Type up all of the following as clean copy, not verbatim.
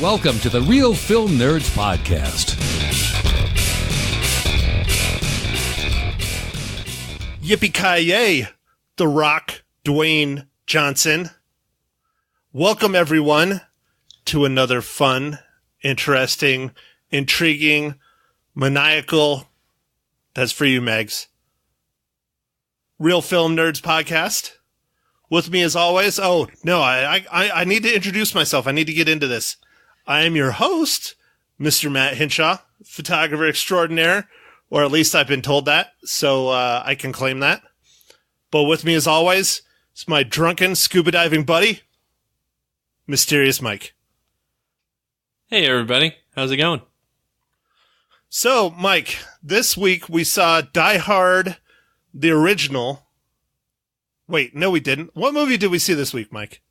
Welcome to the Real Film Nerds Podcast. Yippee-ki-yay, The Rock, Dwayne Johnson. Welcome, everyone, to another fun, interesting, intriguing, maniacal, that's for you, Megs, Real Film Nerds Podcast. With me as always, I need to introduce myself. I need to get into this. I am your host, Mr. Matt Hinshaw, photographer extraordinaire, or at least I've been told that, so I can claim that. But with me as always, is my drunken scuba diving buddy, Mysterious Mike. Hey everybody, how's it going? So, Mike, this week we saw Die Hard, the original. Wait, no we didn't. What movie did we see this week, Mike?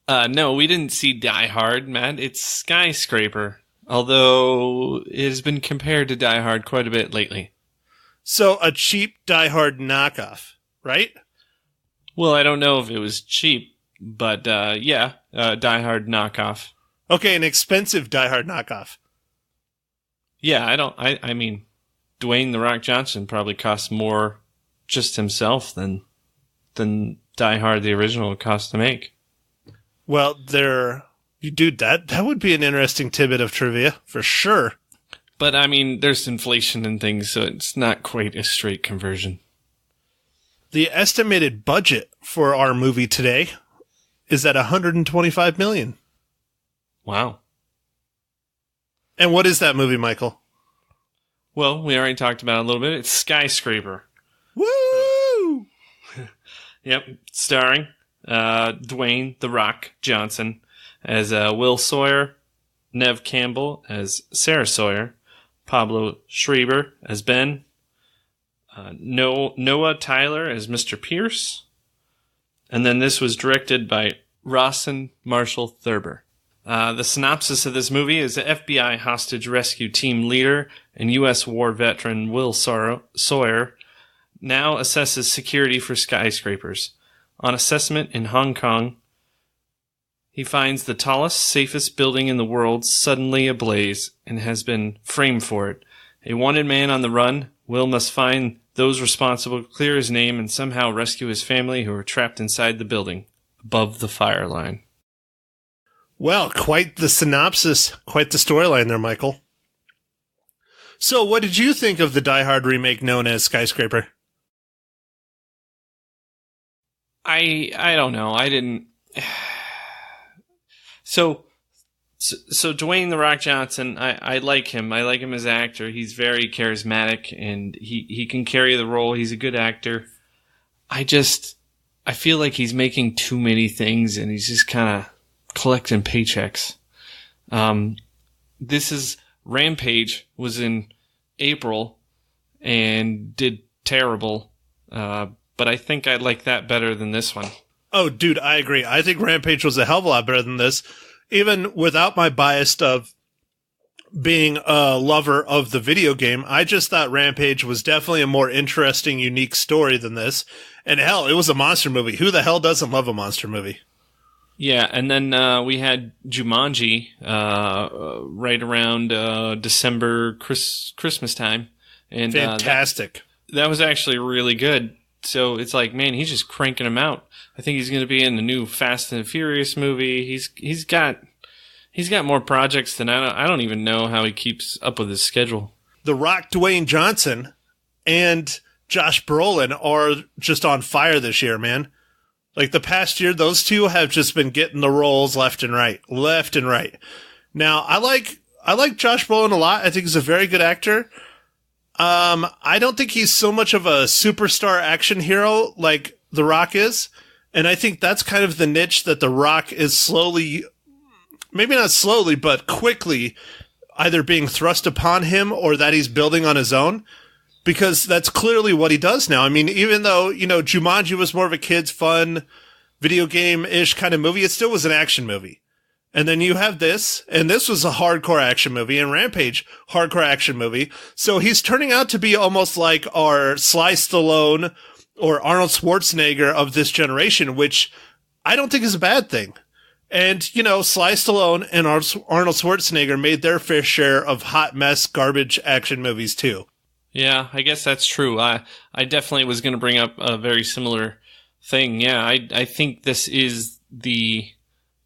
No, we didn't see Die Hard, Matt. It's Skyscraper, although it has been compared to Die Hard quite a bit lately. So, a cheap Die Hard knockoff, right? Well, I don't know if it was cheap, but Die Hard knockoff. Okay, an expensive Die Hard knockoff. Yeah, I mean, Dwayne "The Rock" Johnson probably costs more just himself than Die Hard the original cost to make. Well, that would be an interesting tidbit of trivia, for sure. But, I mean, there's inflation and things, so it's not quite a straight conversion. The estimated budget for our movie today is at $125 million. Wow. And what is that movie, Michael? Well, we already talked about it a little bit. It's Skyscraper. Woo! Yep, starring Dwayne "The Rock" Johnson as Will Sawyer, Neve Campbell as Sarah Sawyer, Pablo Schreiber as Ben, Noah Tyler as Mr. Pierce, and then this was directed by Rawson Marshall Thurber. The synopsis of this movie is the FBI hostage rescue team leader and U.S. war veteran Will Sawyer now assesses security for skyscrapers. On assessment in Hong Kong, he finds the tallest, safest building in the world suddenly ablaze and has been framed for it. A wanted man on the run, Will must find those responsible, clear his name, and somehow rescue his family who are trapped inside the building, above the fire line. Well, quite the synopsis, quite the storyline there, Michael. So, what did you think of the Die Hard remake known as Skyscraper? I don't know. I didn't. So Dwayne "The Rock" Johnson, I like him. I like him as an actor. He's very charismatic and he can carry the role. He's a good actor. I feel like he's making too many things and he's just kind of collecting paychecks. This is Rampage was in April and did terrible. But I think I like that better than this one. Oh, dude, I agree. I think Rampage was a hell of a lot better than this. Even without my bias of being a lover of the video game, I just thought Rampage was definitely a more interesting, unique story than this. And hell, it was a monster movie. Who the hell doesn't love a monster movie? Yeah, and then we had Jumanji right around December, Christmas time. And fantastic. That was actually really good. So it's like, man, he's just cranking them out. I think he's going to be in the new Fast and Furious movie. He's got more projects than I don't even know how he keeps up with his schedule. The Rock, Dwayne Johnson, and Josh Brolin are just on fire this year, man. Like the past year, those two have just been getting the roles left and right. Now, I like Josh Brolin a lot. I think he's a very good actor. I don't think he's so much of a superstar action hero like The Rock is. And I think that's kind of the niche that The Rock is slowly, maybe not slowly, but quickly either being thrust upon him or that he's building on his own. Because that's clearly what he does now. I mean, even though, Jumanji was more of a kid's fun video game-ish kind of movie, it still was an action movie. And then you have this, and this was a hardcore action movie, and Rampage, hardcore action movie. So he's turning out to be almost like our Sly Stallone or Arnold Schwarzenegger of this generation, which I don't think is a bad thing. And, you know, Sly Stallone and Arnold Schwarzenegger made their fair share of hot mess garbage action movies too. Yeah, I guess that's true. I definitely was going to bring up a very similar thing. Yeah, I think this is the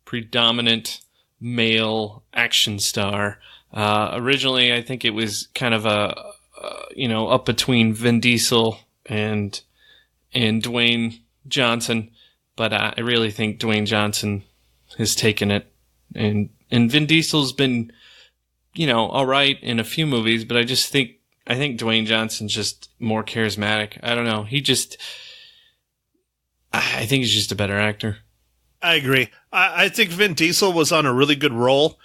predominant male action star. Originally, I think it was kind of up between Vin Diesel and Dwayne Johnson, but I really think Dwayne Johnson has taken it, and Vin Diesel's been, all right in a few movies, but I think Dwayne Johnson's just more charismatic. I don't know. I think he's just a better actor. I agree. I think Vin Diesel was on a really good roll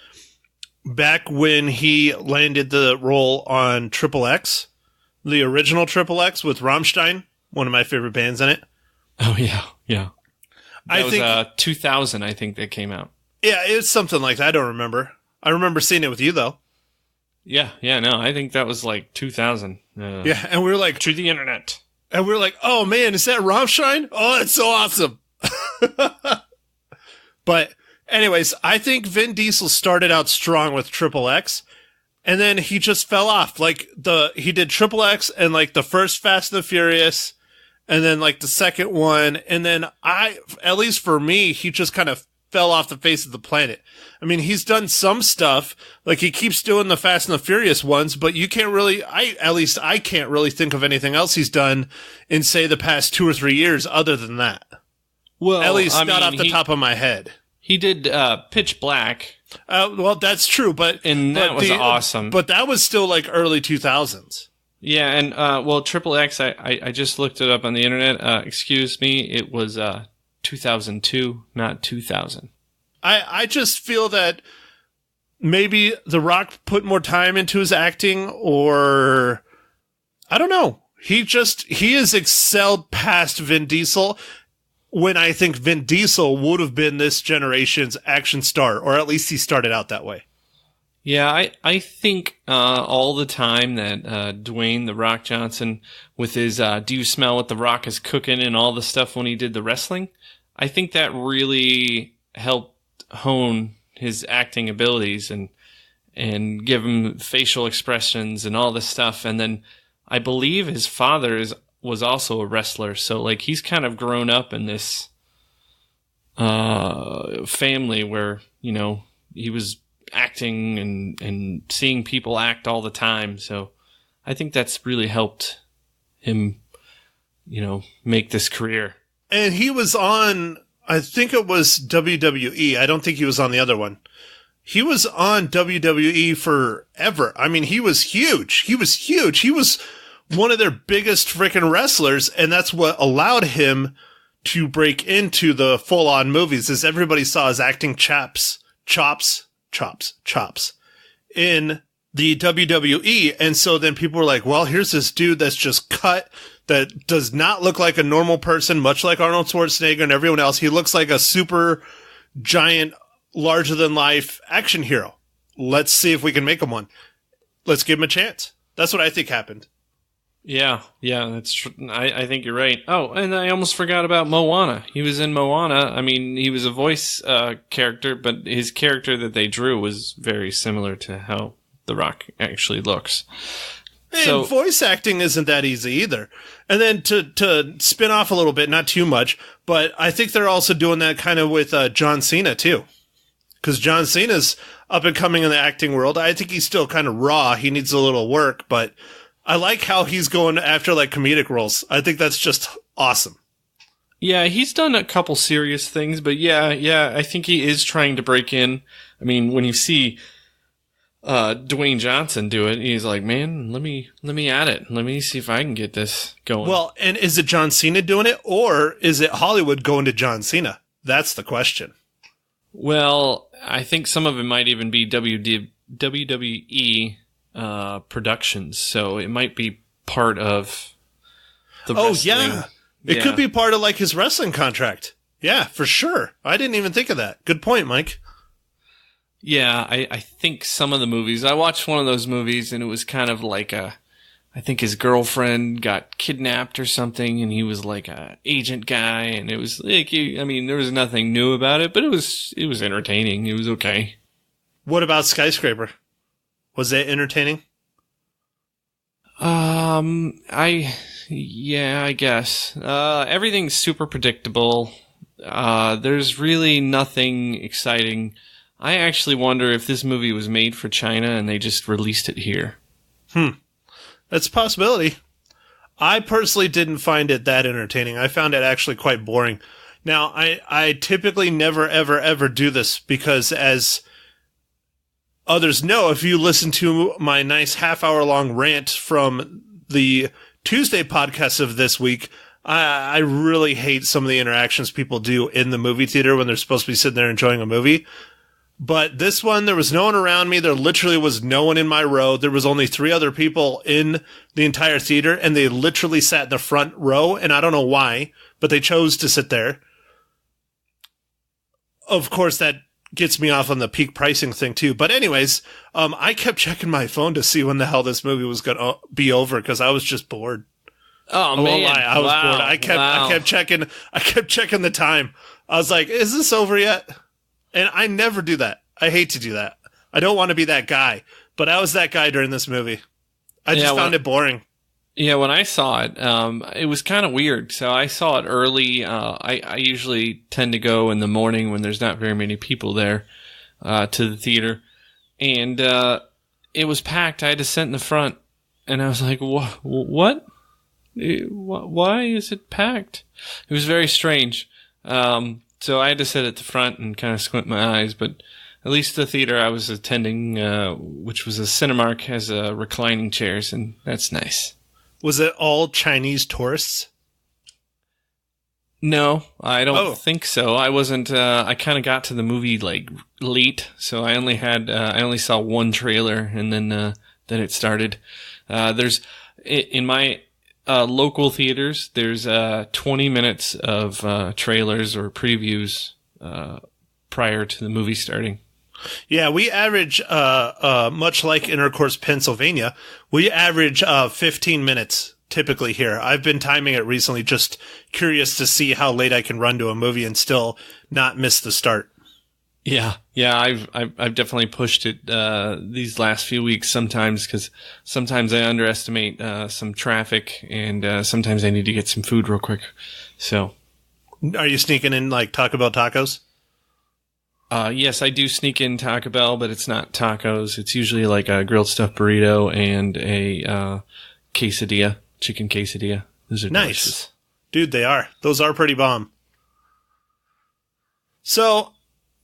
back when he landed the role on Triple X, the original Triple X with Rammstein, one of my favorite bands in it. Oh, yeah. That was 2000, I think, that came out. Yeah, it's something like that. I don't remember. I remember seeing it with you, though. Yeah, no, I think that was like 2000. Yeah, and we were like... To the internet. And we were like, oh, man, is that Rammstein? Oh, that's so awesome. But anyways, I think Vin Diesel started out strong with Triple X, and then he just fell off. Like, he did Triple X and, like, the first Fast and the Furious, and then, like, the second one, and then at least for me, he just kind of fell off the face of the planet. I mean, he's done some stuff, like he keeps doing the Fast and the Furious ones, but you can't really, I can't really think of anything else he's done in, say, the past 2 or 3 years other than that. Well, at least not off the top of my head. He did Pitch Black. Well, that's true, but that was awesome. But that was still like early 2000s. Yeah, and Triple X, I just looked it up on the internet. Excuse me, it was 2002, not 2000. I just feel that maybe The Rock put more time into his acting, or I don't know. He has excelled past Vin Diesel, when I think Vin Diesel would have been this generation's action star, or at least he started out that way. Yeah, I think all the time that Dwayne "The Rock" Johnson, with his "Do you smell what The Rock is cooking" and all the stuff when he did the wrestling, I think that really helped hone his acting abilities and give him facial expressions and all this stuff. And then I believe his father was also a wrestler, so like he's kind of grown up in this family where he was acting and seeing people act all the time. So I think that's really helped him make this career. And he was on, I think it was WWE. I don't think he was on the other one. He was on WWE forever. I mean, he was huge. He was one of their biggest freaking wrestlers, and that's what allowed him to break into the full-on movies, as everybody saw his acting chops in the WWE. And so then people were like, well, here's this dude that's just cut, that does not look like a normal person, much like Arnold Schwarzenegger and everyone else. He looks like a super giant, larger-than-life action hero. Let's see if we can make him one. Let's give him a chance. That's what I think happened. Yeah, that's true. I think you're right. Oh, and I almost forgot about Moana. He was in Moana. I mean, he was a voice character, but his character that they drew was very similar to how The Rock actually looks. And voice acting isn't that easy either. And then to spin off a little bit, not too much, but I think they're also doing that kind of with John Cena too. Because John Cena's up and coming in the acting world. I think he's still kind of raw. He needs a little work, but I like how he's going after like comedic roles. I think that's just awesome. Yeah, he's done a couple serious things, but yeah, I think he is trying to break in. I mean, when you see Dwayne Johnson do it, he's like, man, let me add it. Let me see if I can get this going. Well, and is it John Cena doing it, or is it Hollywood going to John Cena? That's the question. Well, I think some of it might even be WWE productions, so it might be part of the wrestling. Yeah. It could be part of like his wrestling contract. Yeah, for sure. I didn't even think of that. Good point, Mike. Yeah, I think some of the movies, I watched one of those movies and it was kind of like I I think his girlfriend got kidnapped or something, and he was like a agent guy, and it was like, there was nothing new about it, but it was entertaining. It was okay. What about Skyscraper? Was it entertaining? I guess. Everything's super predictable. There's really nothing exciting. I actually wonder if this movie was made for China and they just released it here. That's a possibility. I personally didn't find it that entertaining. I found it actually quite boring. Now, I typically never, ever, ever do this because, as others know, if you listen to my nice half-hour-long rant from the Tuesday podcast of this week, I really hate some of the interactions people do in the movie theater when they're supposed to be sitting there enjoying a movie. But this one, there was no one around me. There literally was no one in my row. There was only 3 other people in the entire theater, and they literally sat in the front row, and I don't know why, but they chose to sit there. Of course, that gets me off on the peak pricing thing, too. But anyways, I kept checking my phone to see when the hell this movie was going to be over, because I was just bored. Oh, man. I was bored. I kept checking the time. I was like, is this over yet? And I never do that. I hate to do that. I don't want to be that guy. But I was that guy during this movie. I just found it boring. Yeah, when I saw it, it was kind of weird. So I saw it early. I usually tend to go in the morning when there's not very many people there to the theater. And it was packed. I had to sit in the front. And I was like, what? Why is it packed? It was very strange. So I had to sit at the front and kind of squint my eyes, but at least the theater I was attending, which was a Cinemark, has reclining chairs, and that's nice. Was it all Chinese tourists? No, I don't think so. I wasn't, I kind of got to the movie like late, so I only saw one trailer and then it started. There's, in my local theaters, there's 20 minutes of trailers or previews prior to the movie starting. Yeah, we average, much like Intercourse, Pennsylvania, we average 15 minutes typically here. I've been timing it recently, just curious to see how late I can run to a movie and still not miss the start. Yeah, I've definitely pushed it these last few weeks sometimes, because sometimes I underestimate some traffic, and sometimes I need to get some food real quick. So, are you sneaking in like Taco Bell tacos? Yes, I do sneak in Taco Bell, but it's not tacos. It's usually like a grilled stuffed burrito and a quesadilla, chicken quesadilla. Those are nice, delicious. Dude. They are. Those are pretty bomb. So,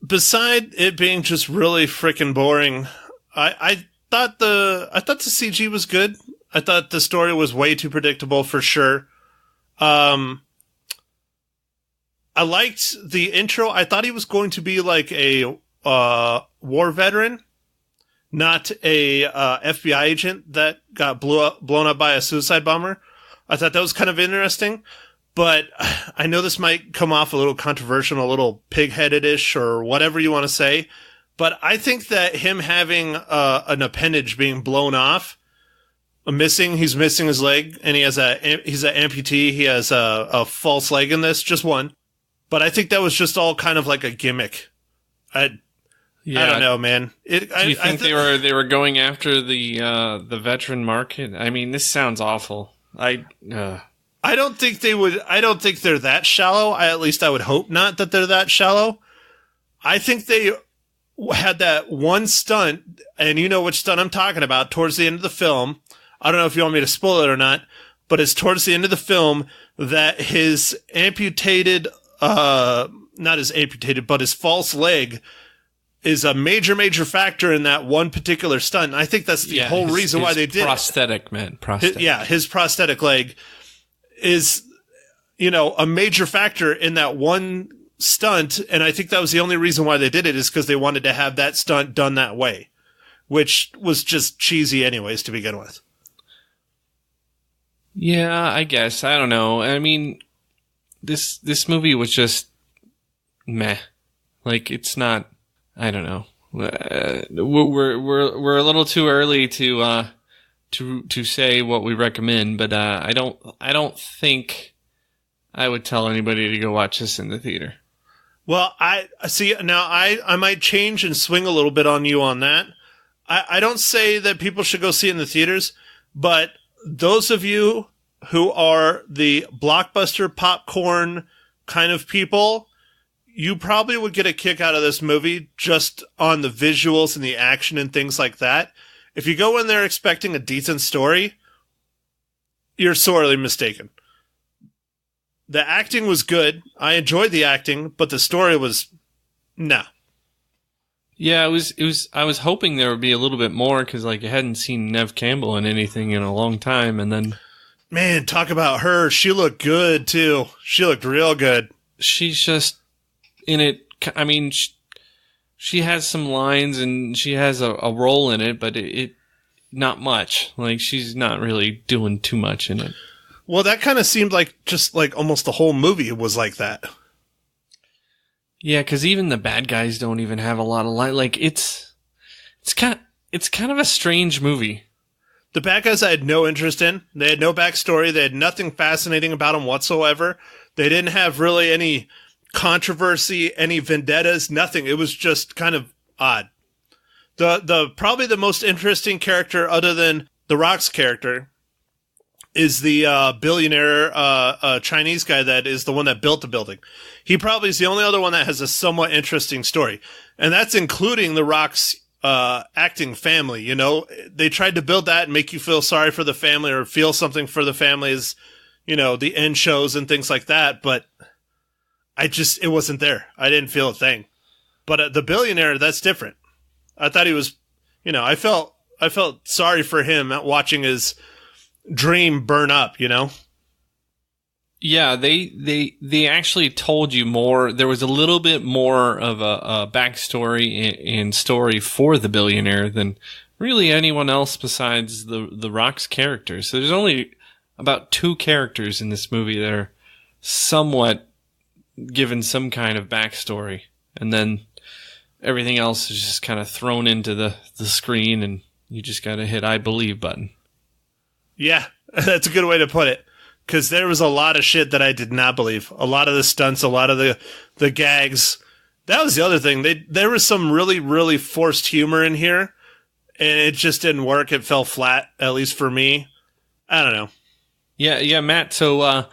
beside it being just really freaking boring, I thought the CG was good. I thought the story was way too predictable for sure. I liked the intro. I thought he was going to be like a war veteran, not a FBI agent that got blown up by a suicide bomber. I thought that was kind of interesting. But I know this might come off a little controversial, a little pig-headed-ish, or whatever you want to say. But I think that him having an appendage being blown off, he's missing his leg, and he's an amputee. He has a false leg in this, just one. But I think that was just all kind of like a gimmick. I don't know, man. Do you think they were going after the veteran market? I mean, this sounds awful. I don't think they would. I don't think they're that shallow. At least I would hope not that they're that shallow. I think they had that one stunt, and you know which stunt I'm talking about, towards the end of the film. I don't know if you want me to spoil it or not, but it's towards the end of the film that his amputated, not his amputated, but his false leg is a major, major factor in that one particular stunt. And I think that's the whole reason why they did prosthetic, man. Prosthetic. His prosthetic leg is, a major factor in that one stunt. And I think that was the only reason why they did it, is because they wanted to have that stunt done that way, which was just cheesy anyways to begin with. Yeah, I guess. I don't know. I mean, this movie was just meh. Like, it's not, I don't know. We're a little too early to to say what we recommend, but I don't think I would tell anybody to go watch this in the theater. Well, I see now. I might change and swing a little bit on you on that. I don't say that people should go see it in the theaters, but those of you who are the blockbuster popcorn kind of people, you probably would get a kick out of this movie just on the visuals and the action and things like that. If you go in there expecting a decent story, you're sorely mistaken. The acting was good. I enjoyed the acting, but the story was no. Yeah, it was. I was hoping there would be a little bit more because, like, I hadn't seen Neve Campbell in anything in a long time, and then, man, talk about her. She looked good too. She looked real good. She's just in it. I mean, she has some lines and she has a role in it, but it not much. Like, she's not really doing too much in it. Well, that kind of seemed like just like almost the whole movie was like that. Yeah, because even the bad guys don't even have a lot of line. Like, it's kind of a strange movie. The bad guys I had no interest in. They had no backstory. They had nothing fascinating about them whatsoever. They didn't have really any controversy, any vendettas, nothing. It was just kind of odd. The probably the most interesting character other than The Rock's character is the billionaire Chinese guy that is the one that built the building. He probably is the only other one that has a somewhat interesting story. And that's including The Rock's acting family. You know, they tried to build that and make you feel sorry for the family or feel something for the families, you know, the end shows and things like that. But it wasn't there. I didn't feel a thing. But the billionaire, that's different. I thought he was, you know, I felt sorry for him watching his dream burn up, you know? Yeah, they actually told you more. There was a little bit more of a backstory and story for the billionaire than really anyone else besides the Rock's characters. So there's only about 2 characters in this movie that are somewhat given some kind of backstory. And then everything else is just kind of thrown into the screen, and you just got to hit I believe button. Yeah, that's a good way to put it. Because there was a lot of shit that I did not believe. A lot of the stunts, a lot of the gags. That was the other thing. There was some really, really forced humor in here, and it just didn't work. It fell flat, at least for me. I don't know. Yeah, Matt. So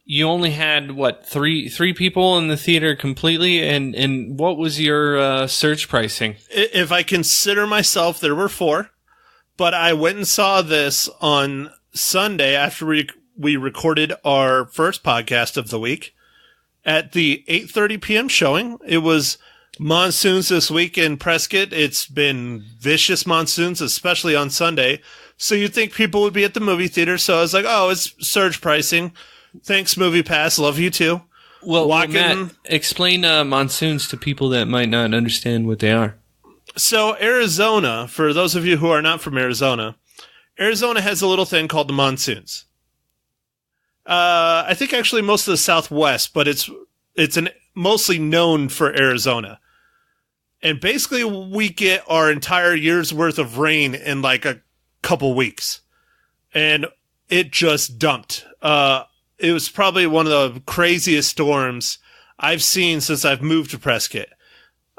you only had, what, three people in the theater completely? And what was your surge pricing? If I consider myself, there were 4. But I went and saw this on Sunday after we recorded our first podcast of the week at the 8:30 p.m. showing. It was monsoons this week in Prescott. It's been vicious monsoons, especially on Sunday. So you'd think people would be at the movie theater. So I was like, oh, it's surge pricing. Thanks, MoviePass. Love you too. Well, Matt, explain monsoons to people that might not understand what they are. So Arizona, for those of you who are not from Arizona has a little thing called the monsoons. I think actually most of the Southwest, but it's mostly known for Arizona. And basically we get our entire year's worth of rain in like a couple weeks. And it just dumped. It was probably one of the craziest storms I've seen since I've moved to Prescott.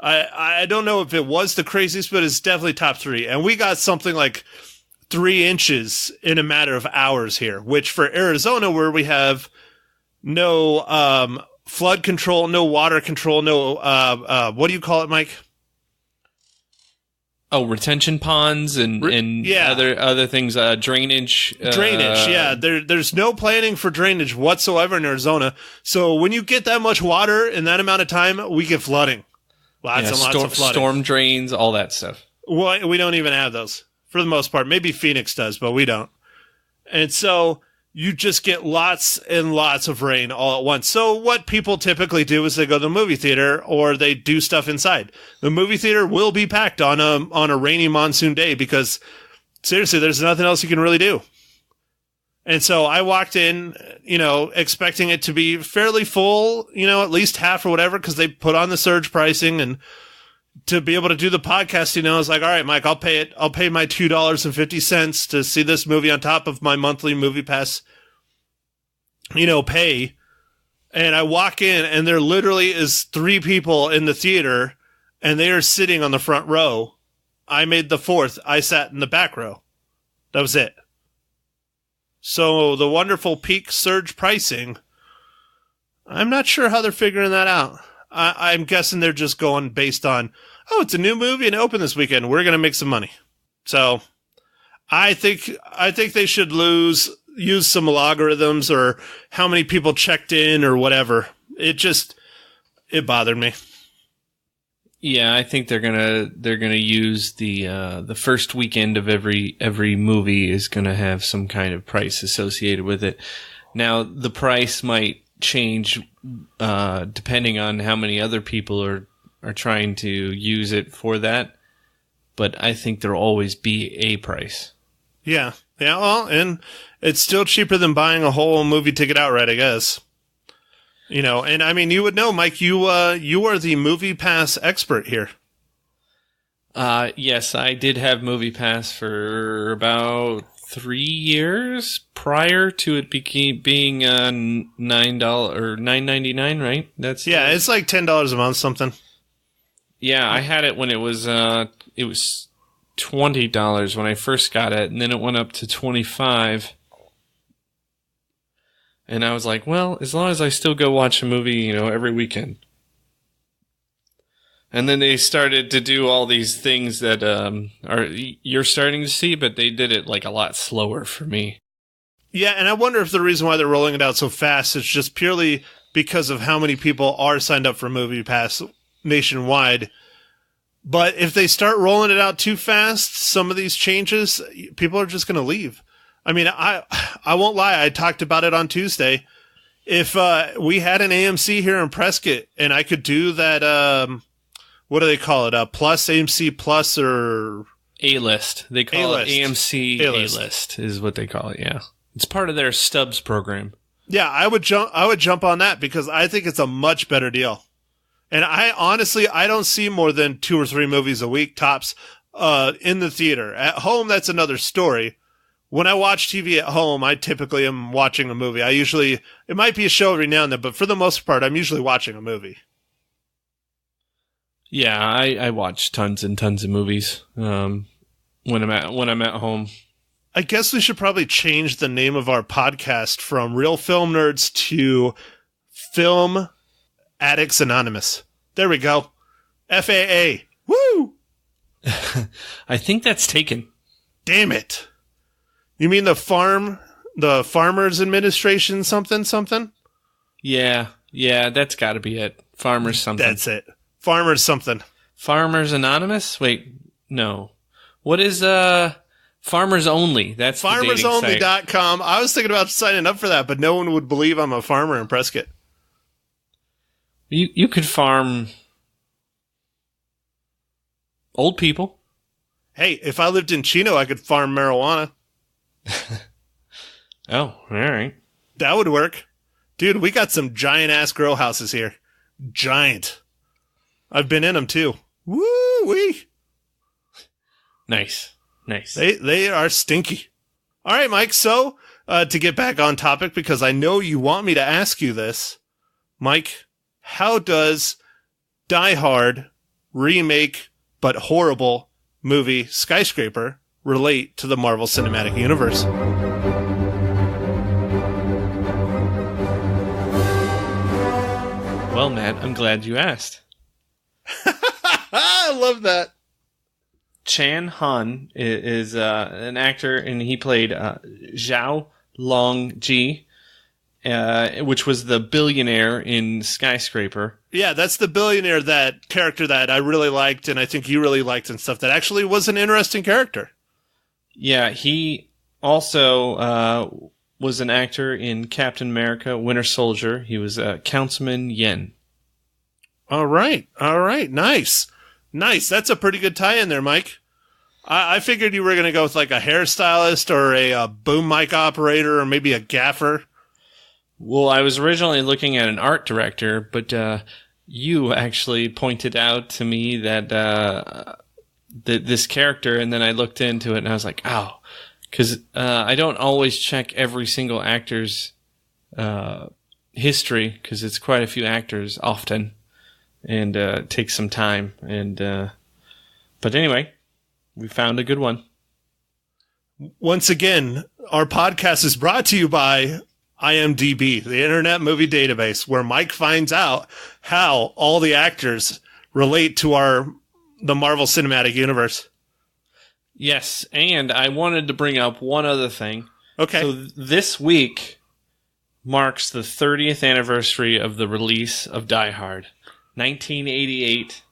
I don't know if it was the craziest, but it's definitely top 3. And we got something like 3 inches in a matter of hours here, which for Arizona, where we have no flood control, no water control, no what do you call it, Mike? Oh, retention ponds and yeah. other things, drainage. Drainage, yeah. There's no planning for drainage whatsoever in Arizona. So when you get that much water in that amount of time, we get flooding. Lots of flooding. Storm drains, all that stuff. Well, we don't even have those for the most part. Maybe Phoenix does, but we don't. And so you just get lots and lots of rain all at once. So what people typically do is they go to the movie theater or they do stuff inside. The movie theater will be packed on a rainy monsoon day because seriously, there's nothing else you can really do. And so I walked in, expecting it to be fairly full, at least half or whatever, because they put on the surge pricing and, to be able to do the podcast, I was like, all right, Mike, I'll pay it. I'll pay my $2.50 to see this movie on top of my monthly MoviePass, pay. And I walk in and there literally is 3 people in the theater and they are sitting on the front row. I made the 4th. I sat in the back row. That was it. So the wonderful peak surge pricing, I'm not sure how they're figuring that out. I'm guessing they're just going based on, it's a new movie and it opened this weekend. We're going to make some money. So I think they should use some logarithms or how many people checked in or whatever. It bothered me. Yeah, I think they're gonna use the first weekend of every movie is gonna have some kind of price associated with it. Now the price might change depending on how many other people are trying to use it for that, but I think there'll always be a price. Yeah. Well, and it's still cheaper than buying a whole movie ticket outright, I guess. And I mean, you would know, Mike, you are the MoviePass expert here. Yes, I did have MoviePass for about 3 years prior to it being $9 or $9.99, right? It's like $10 a month, something. Yeah, I had it when it was $20 when I first got it, and then it went up to $25. And I was like, well, as long as I still go watch a movie, every weekend. And then they started to do all these things that you're starting to see, but they did it like a lot slower for me. Yeah, and I wonder if the reason why they're rolling it out so fast is just purely because of how many people are signed up for MoviePass nationwide. But if they start rolling it out too fast, some of these changes, people are just going to leave. I mean, I won't lie. I talked about it on Tuesday. If we had an AMC here in Prescott and I could do that, what do they call it? Plus, AMC Plus or A-List. They call A-List. it AMC A-List is what they call it. Yeah, it's part of their Stubs program. Yeah, I would jump on that because I think it's a much better deal. And I don't see more than 2 or 3 movies a week tops in the theater. At home, that's another story. When I watch TV at home, I typically am watching a movie. It might be a show every now and then, but for the most part, I'm usually watching a movie. Yeah, I watch tons and tons of movies when I'm at home. I guess we should probably change the name of our podcast from Real Film Nerds to Film Addicts Anonymous. There we go. FAA. Woo! I think that's taken. Damn it. You mean the Farmers Administration something? Yeah, that's got to be it. Farmers something. That's it. Farmers something. Farmers Anonymous? Wait, no. What is Farmers Only? That's FarmersOnly.com. I was thinking about signing up for that, but no one would believe I'm a farmer in Prescott. You could farm old people. Hey, if I lived in Chino, I could farm marijuana. Oh, all right. That would work. Dude, we got some giant-ass grow houses here. Giant. I've been in them, too. Woo-wee. Nice. They are stinky. All right, Mike, so to get back on topic, because I know you want me to ask you this, Mike, how does Die Hard remake but horrible movie Skyscraper relate to the Marvel Cinematic Universe? Well, Matt, I'm glad you asked. I love that. Chan Han is an actor, and he played Zhao Long-ji, which was the billionaire in Skyscraper. Yeah, that's the billionaire, that character that I really liked, and I think you really liked and stuff. That actually was an interesting character. Yeah, he also was an actor in Captain America, Winter Soldier. He was Councilman Yen. All right. Nice. That's a pretty good tie-in there, Mike. I figured you were going to go with like a hairstylist or a boom mic operator or maybe a gaffer. Well, I was originally looking at an art director, but you actually pointed out to me that this character, and then I looked into it and I was like, oh, because I don't always check every single actor's history, because it's quite a few actors often, and it takes some time. But anyway, we found a good one. Once again, our podcast is brought to you by IMDb, the Internet Movie Database, where Mike finds out how all the actors relate to the Marvel Cinematic Universe. Yes, and I wanted to bring up one other thing. Okay. So this week marks the 30th anniversary of the release of Die Hard. 1988,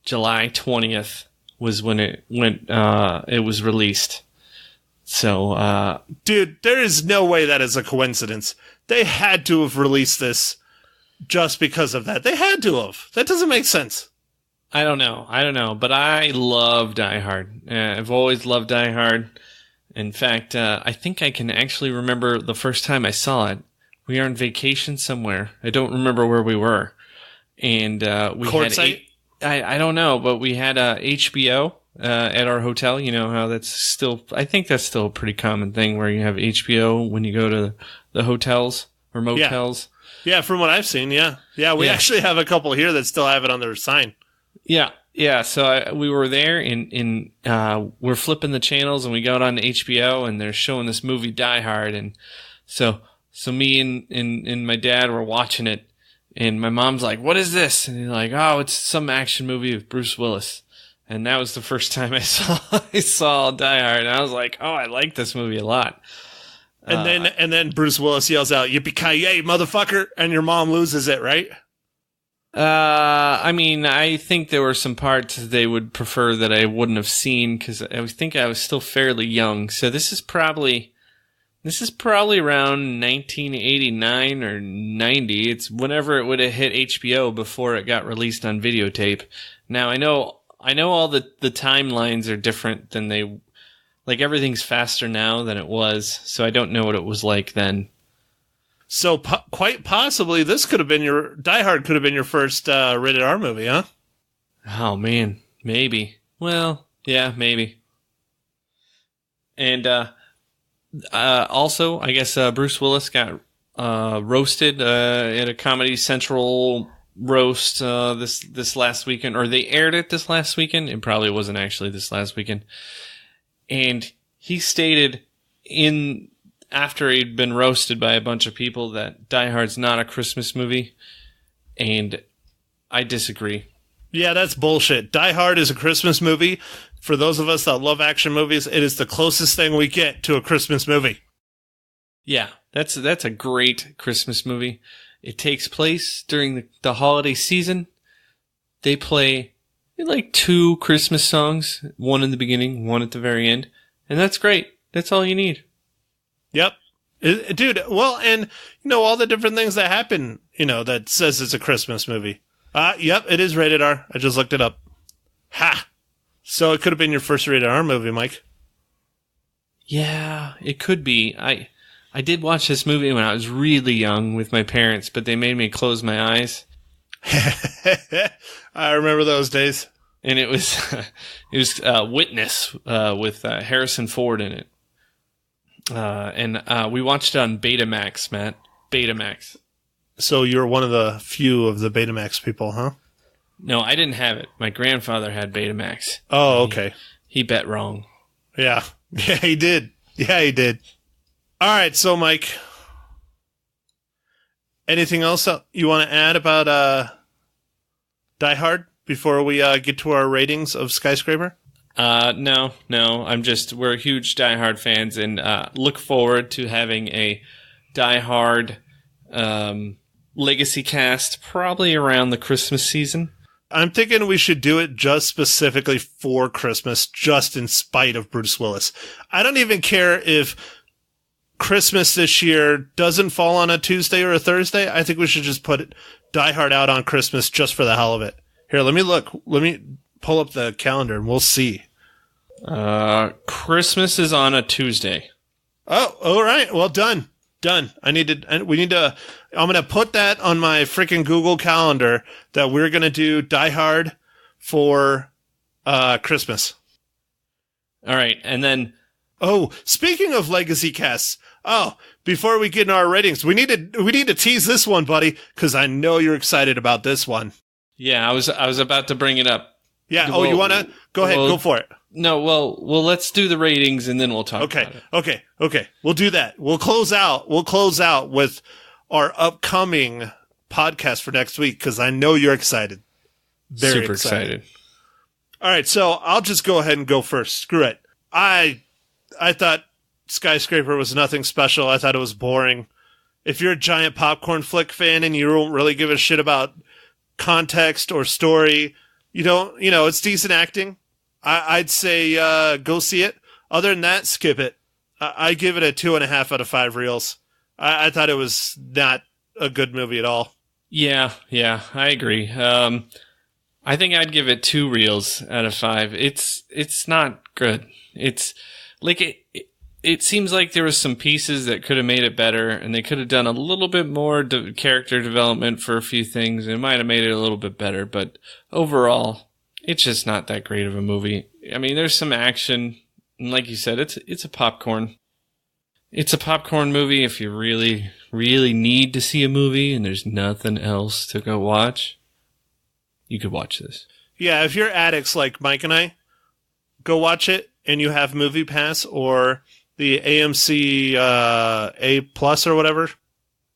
July 20th was when it was released. So, dude, there is no way that is a coincidence. They had to have released this just because of that. They had to have. That doesn't make sense. I don't know, but I love Die Hard. I've always loved Die Hard. In fact, I think I can actually remember the first time I saw it. We were on vacation somewhere. I don't remember where we were. And we Courtside? had I don't know, but we had HBO at our hotel. You know how that's still, I think that's still a pretty common thing where you have HBO when you go to the hotels or motels. Yeah, from what I've seen, yeah. Yeah, we actually have a couple here that still have it on their sign. Yeah. So we were there, and we're flipping the channels, and we got on HBO, and they're showing this movie Die Hard, and so me and my dad were watching it, and my mom's like, "What is this?" And he's like, "Oh, it's some action movie with Bruce Willis." And that was the first time I saw Die Hard, and I was like, "Oh, I like this movie a lot." And then Bruce Willis yells out, "Yippee-ki-yay, motherfucker!" And your mom loses it, right? I mean, I think there were some parts they would prefer that I wouldn't have seen, because I think I was still fairly young. So this is probably around 1989 or 90. It's whenever it would have hit HBO before it got released on videotape. Now I know all the timelines are different than they, like, everything's faster now than it was. So I don't know what it was like then. So quite possibly this could have been Die Hard could have been your first rated R movie, huh? Oh man, maybe. Well, yeah, maybe. And also, I guess Bruce Willis got roasted at a Comedy Central roast this last weekend, or they aired it this last weekend. It probably wasn't actually this last weekend. And he stated after he'd been roasted by a bunch of people that Die Hard's not a Christmas movie, and I disagree. Yeah, that's bullshit. Die Hard is a Christmas movie. For those of us that love action movies, it is the closest thing we get to a Christmas movie. Yeah, that's a great Christmas movie. It takes place during the holiday season. They play like 2 Christmas songs, one in the beginning, one at the very end, and that's great. That's all you need. Yep. Dude, well, and, all the different things that happen, that says it's a Christmas movie. Yep, it is rated R. I just looked it up. Ha! So it could have been your first rated R movie, Mike. Yeah, it could be. I did watch this movie when I was really young with my parents, but they made me close my eyes. I remember those days. And it was Witness with Harrison Ford in it. And we watched it on Betamax, Matt. Betamax. So you're one of the few of the Betamax people, huh? No, I didn't have it. My grandfather had Betamax. Oh, okay. He bet wrong. Yeah. Yeah, he did. All right, so Mike, anything else you want to add about Die Hard before we get to our ratings of Skyscraper? No. We're huge Die Hard fans, and look forward to having a Die Hard legacy cast probably around the Christmas season. I'm thinking we should do it just specifically for Christmas, just in spite of Bruce Willis. I don't even care if Christmas this year doesn't fall on a Tuesday or a Thursday. I think we should just put Die Hard out on Christmas just for the hell of it. Here, let me look. Let me pull up the calendar and we'll see. Christmas is on a Tuesday. Oh, all right. Well, done. Done. I'm going to put that on my freaking Google Calendar that we're going to do Die Hard for Christmas. All right. And then, oh, speaking of legacy casts, before we get into our ratings, we need to tease this one, buddy, because I know you're excited about this one. yeah, I was about to bring it up. Yeah. Oh, you want to go ahead? Go for it. No, well, let's do the ratings and then we'll talk about it. Okay. We'll do that. We'll close out with our upcoming podcast for next week because I know you're excited. Very Super excited. All right, so I'll just go ahead and go first. Screw it. I thought Skyscraper was nothing special. I thought it was boring. If you're a giant popcorn flick fan and you don't really give a shit about context or story, it's decent acting. I'd say go see it. Other than that, skip it. I give it a 2.5 out of 5 reels. I thought it was not a good movie at all. Yeah, I agree. I think I'd give it 2 reels out of 5. It's not good. It's like it seems like there was some pieces that could have made it better, and they could have done a little bit more character development for a few things. It might have made it a little bit better, but overall, it's just not that great of a movie. I mean, there's some action, and like you said, it's a popcorn. It's a popcorn movie if you really, really need to see a movie and there's nothing else to go watch. You could watch this. Yeah, if you're addicts like Mike and I, go watch it, and you have MoviePass or the AMC A+ or whatever.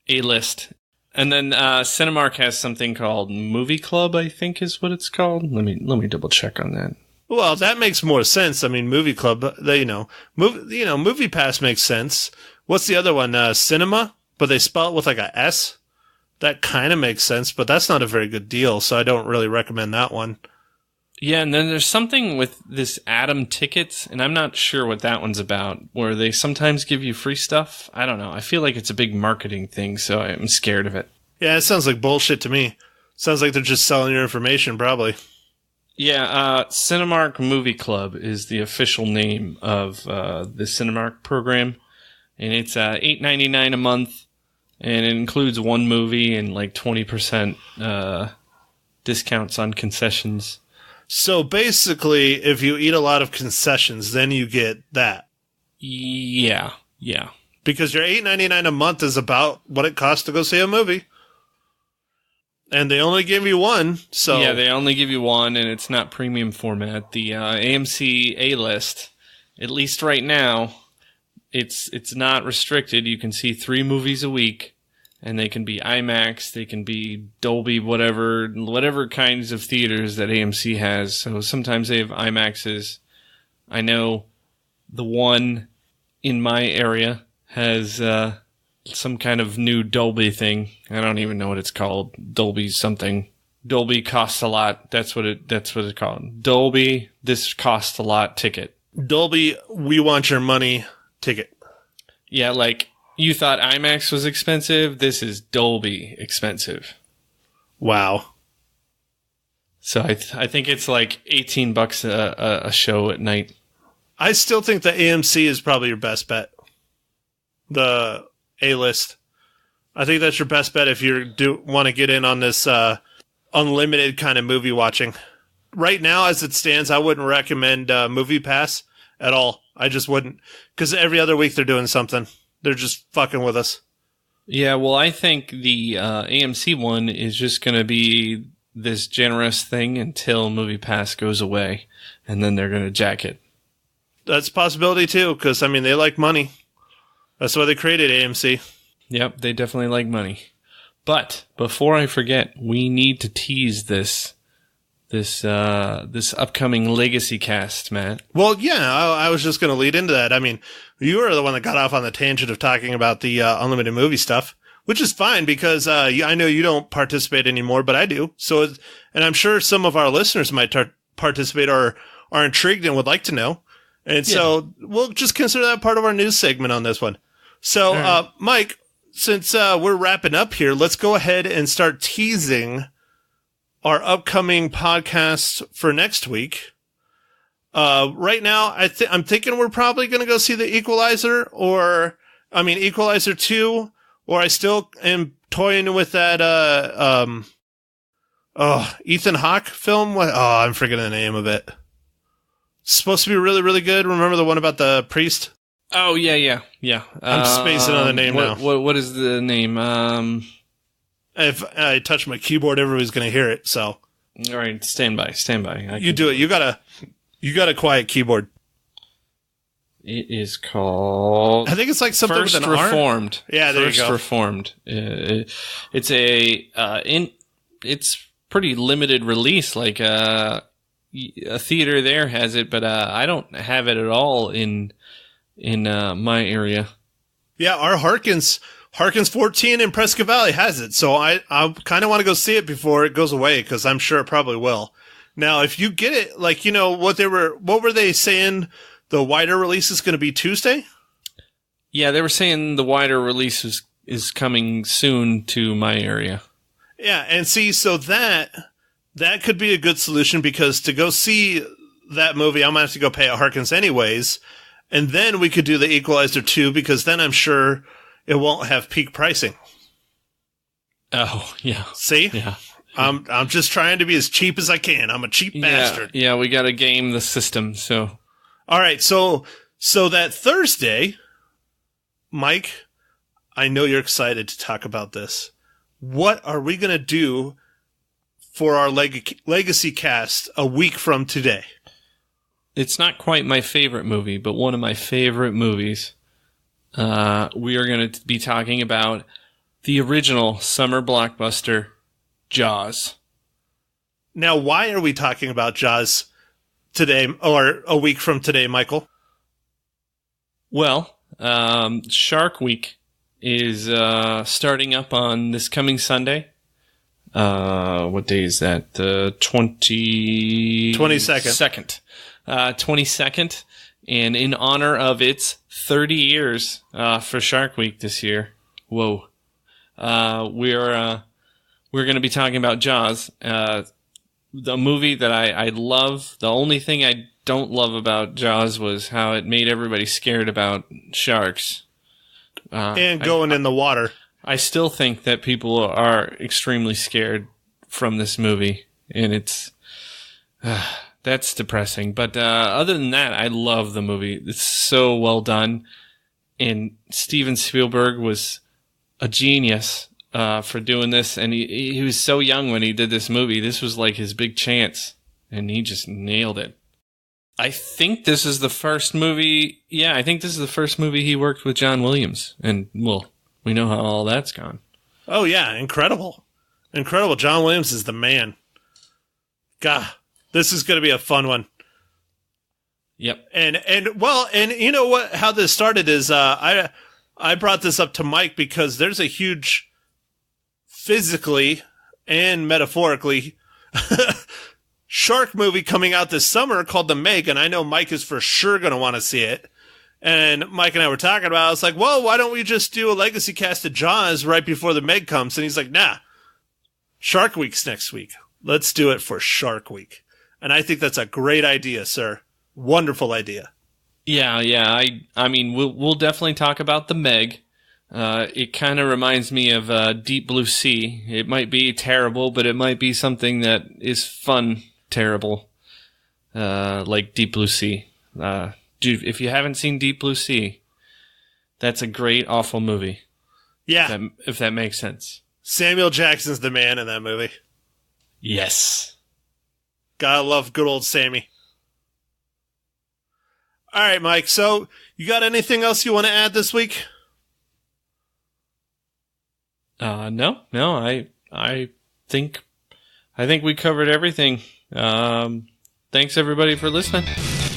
A-List. And then Cinemark has something called Movie Club, I think is what it's called. Let me double check on that. Well, that makes more sense. I mean, Movie Club, MoviePass makes sense. What's the other one? Cinema, but they spell it with like a S. That kind of makes sense, but that's not a very good deal, so I don't really recommend that one. Yeah, and then there's something with this Atom Tickets, and I'm not sure what that one's about, where they sometimes give you free stuff. I don't know. I feel like it's a big marketing thing, so I'm scared of it. Yeah, it sounds like bullshit to me. Sounds like they're just selling your information, probably. Yeah, Cinemark Movie Club is the official name of the Cinemark program, and it's $8.99 a month, and it includes one movie and like 20% discounts on concessions. So basically, if you eat a lot of concessions, then you get that. Yeah. Because your $8.99 a month is about what it costs to go see a movie. And they only give you one, so... Yeah, they only give you one, and it's not premium format. The AMC A-List, at least right now, it's not restricted. You can see 3 movies a week, and they can be IMAX, they can be Dolby, whatever kinds of theaters that AMC has. So sometimes they have IMAXs. I know the one in my area has some kind of new Dolby thing. I don't even know what it's called. Dolby something. Dolby costs a lot. That's what it's called. Dolby, this costs a lot ticket. Dolby, we want your money ticket. Yeah, like you thought IMAX was expensive. This is Dolby expensive. Wow. So I think it's like $18 a show at night. I still think the AMC is probably your best bet. The A-List. I think that's your best bet if you want to get in on this unlimited kind of movie watching. Right now, as it stands, I wouldn't recommend MoviePass at all. I just wouldn't. Because every other week they're doing something. They're just fucking with us. Yeah, well, I think the AMC one is just going to be this generous thing until MoviePass goes away. And then they're going to jack it. That's a possibility, too. Because, I mean, they like money. That's why they created AMC. Yep, they definitely like money. But before I forget, we need to tease this upcoming legacy cast, Matt. Well, yeah, I was just going to lead into that. I mean, you were the one that got off on the tangent of talking about the unlimited movie stuff, which is fine because I know you don't participate anymore, but I do. So, and I'm sure some of our listeners might participate or are intrigued and would like to know. And so we'll just consider that part of our news segment on this one. So, right. Mike, since we're wrapping up here, let's go ahead and start teasing our upcoming podcast for next week. Right now, I'm thinking we're probably going to go see The Equalizer, or I mean, Equalizer 2, or I still am toying with that, Ethan Hawke film. I'm forgetting the name of it. It's supposed to be really, really good. Remember the one about the priest? Oh, yeah. I'm spacing on the name now. What is the name? If I touch my keyboard, everybody's going to hear it, so. All right, stand by. You do it. You got a quiet keyboard. It is called... I think it's like something First with an Reformed. R. Yeah, there you go. First Reformed. It's it's pretty limited release. Like a theater there has it, but I don't have it at all in my area. Yeah, our Harkins 14 in Prescott Valley has it, so I kind of want to go see it before it goes away, because I'm sure it probably will. Now, if you get it, like, you know, what were they saying? The wider release is going to be Tuesday? Yeah, they were saying the wider release is coming soon to my area. Yeah, and see, so that could be a good solution, because to go see that movie, I'm going to have to go pay at Harkins anyways, and then we could do the Equalizer 2, because then I'm sure it won't have peak pricing. Oh, yeah. See? Yeah. I'm just trying to be as cheap as I can. I'm a cheap bastard. Yeah, we got to game the system, so... All right, so that Thursday, Mike, I know you're excited to talk about this. What are we going to do for our Legacy cast a week from today? It's not quite my favorite movie, but one of my favorite movies. We are going to be talking about the original summer blockbuster, Jaws. Now, why are we talking about Jaws today, or a week from today, Michael? Well, Shark Week is starting up on this coming Sunday. What day is that? The 22nd. 22nd. And in honor of its 30 years for Shark Week this year. Whoa. We're going to be talking about Jaws. The movie that I love. The only thing I don't love about Jaws was how it made everybody scared about sharks. And going in the water. I still think that people are extremely scared from this movie, and it's that's depressing. But other than that, I love the movie. It's so well done, and Steven Spielberg was a genius for doing this, and he was so young when he did this movie. This was like his big chance, and he just nailed it. I think this is the first movie. Yeah, I think this is the first movie he worked with John Williams, and well, we know how all that's gone. Oh yeah, incredible. John Williams is the man. God, this is going to be a fun one. Yep. And you know what? How this started is I brought this up to Mike because there's a huge physically and metaphorically shark movie coming out this summer called The Meg, and I know Mike is for sure going to want to see it. And Mike and I were talking about it. I was like, well, why don't we just do a legacy cast of Jaws right before The Meg comes? And he's like, nah, Shark Week's next week. Let's do it for Shark Week. And I think that's a great idea, sir. Wonderful idea. Yeah. I mean, we'll definitely talk about The Meg. It kind of reminds me of Deep Blue Sea. It might be terrible, but it might be something that is fun, terrible, like Deep Blue Sea. Dude, if you haven't seen Deep Blue Sea, that's a great, awful movie. Yeah. If that makes sense. Samuel Jackson's the man in that movie. Yes. Gotta love good old Sammy. All right, Mike. So, you got anything else you want to add this week? No. I think we covered everything. Thanks everybody for listening.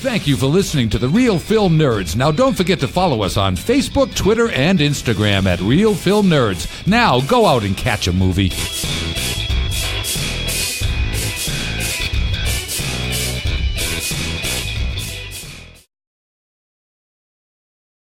Thank you for listening to The Real Film Nerds. Now don't forget to follow us on Facebook, Twitter, and Instagram at Real Film Nerds. Now go out and catch a movie.